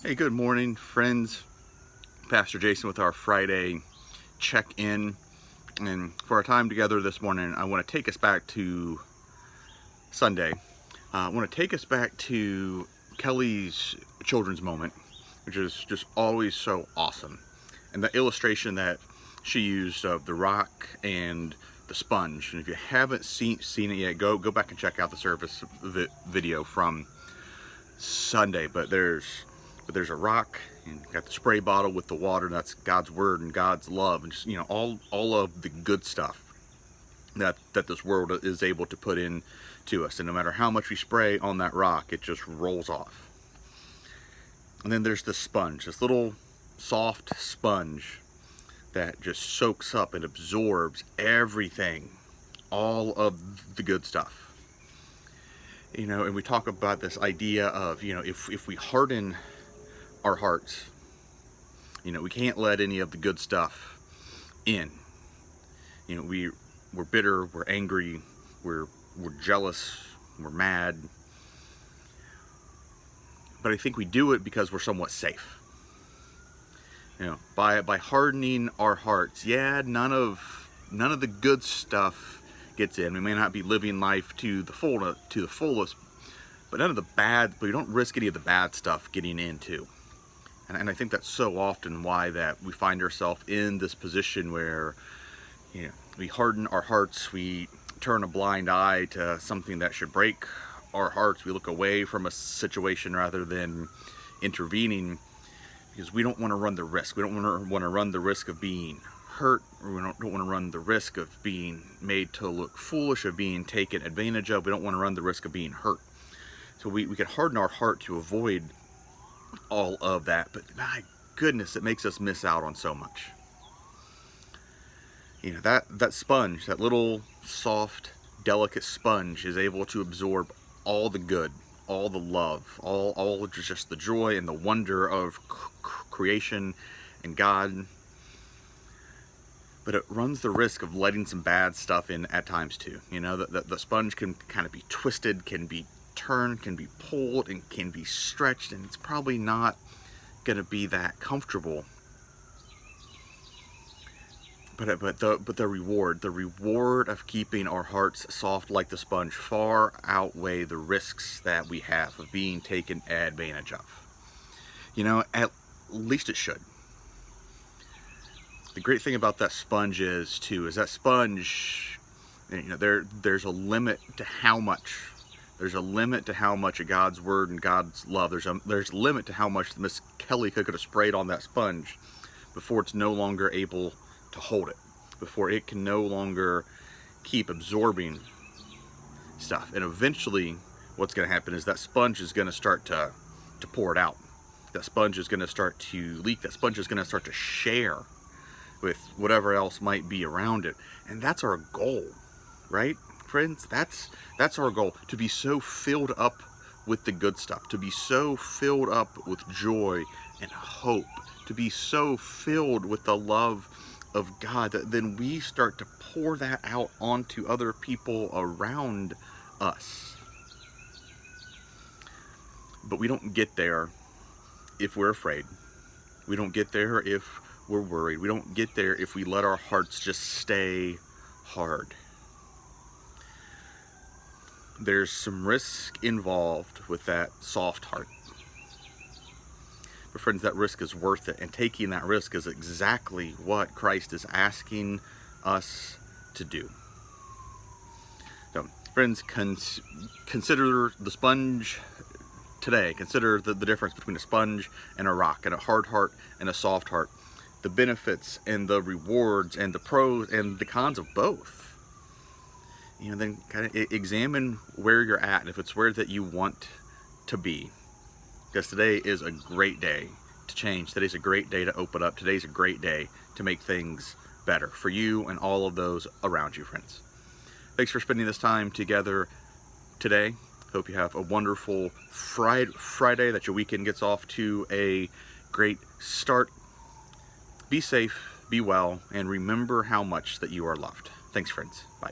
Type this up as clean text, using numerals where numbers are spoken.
Hey, good morning, friends. Pastor Jason with our Friday check-in. And for our time together this morning, I want to take us back to Sunday. I want to take us back to Kelly's children's moment, which is just always so awesome. And the illustration that she used of the rock and the sponge. And if you haven't seen it yet, go back and check out the service video from Sunday. But there's a rock, and got the spray bottle with the water. That's God's word and God's love, and just, all of the good stuff that this world is able to put in to us. And no matter how much we spray on that rock, it just rolls off. And then there's the sponge, this little soft sponge that just soaks up and absorbs everything, all of the good stuff. And we talk about this idea of, if we harden our hearts, we can't let any of the good stuff in. We're bitter, we're angry, we're jealous, we're mad. But I think we do it because we're somewhat safe. By hardening our hearts, none of the good stuff gets in. We may not be living life to the fullest, but we don't risk any of the bad stuff getting into. And I think that's so often why that we find ourselves in this position where, we harden our hearts, we turn a blind eye to something that should break our hearts. We look away from a situation rather than intervening, because we don't want to run the risk. We don't want to run the risk of being hurt, or we don't want to run the risk of being made to look foolish, of being taken advantage of. We don't want to run the risk of being hurt. So we can harden our heart to avoid all of that, but my goodness, it makes us miss out on so much. That sponge, that little soft, delicate sponge, is able to absorb all the good, all the love, all just the joy and the wonder of creation and God. But it runs the risk of letting some bad stuff in at times too. The sponge can kind of be twisted, can be turned, can be pulled, and can be stretched, and it's probably not going to be that comfortable. But the reward of keeping our hearts soft like the sponge far outweigh the risks that we have of being taken advantage of. At least it should. The great thing about that sponge is that sponge, there's a limit to how much. There's a limit to how much of God's word and God's love. There's a limit to how much Miss Kelly could have sprayed on that sponge before it's no longer able to hold it, before it can no longer keep absorbing stuff. And eventually what's going to happen is that sponge is going to start to pour it out. That sponge is going to start to leak. That sponge is going to start to share with whatever else might be around it. And that's our goal, right? Friends, that's our goal, to be so filled up with the good stuff, to be so filled up with joy and hope, to be so filled with the love of God that then we start to pour that out onto other people around us. But we don't get there if we're afraid. We don't get there if we're worried. We don't get there if we let our hearts just stay hard. There's some risk involved with that soft heart. But friends, that risk is worth it, and taking that risk is exactly what Christ is asking us to do. So, friends, consider the sponge today. Consider the difference between a sponge and a rock, and a hard heart and a soft heart. The benefits and the rewards and the pros and the cons of both. Then kind of examine where you're at, and if it's where that you want to be. Because today is a great day to change. Today's a great day to open up. Today's a great day to make things better for you and all of those around you, friends. Thanks for spending this time together today. Hope you have a wonderful Friday, that your weekend gets off to a great start. Be safe, be well, and remember how much that you are loved. Thanks, friends. Bye.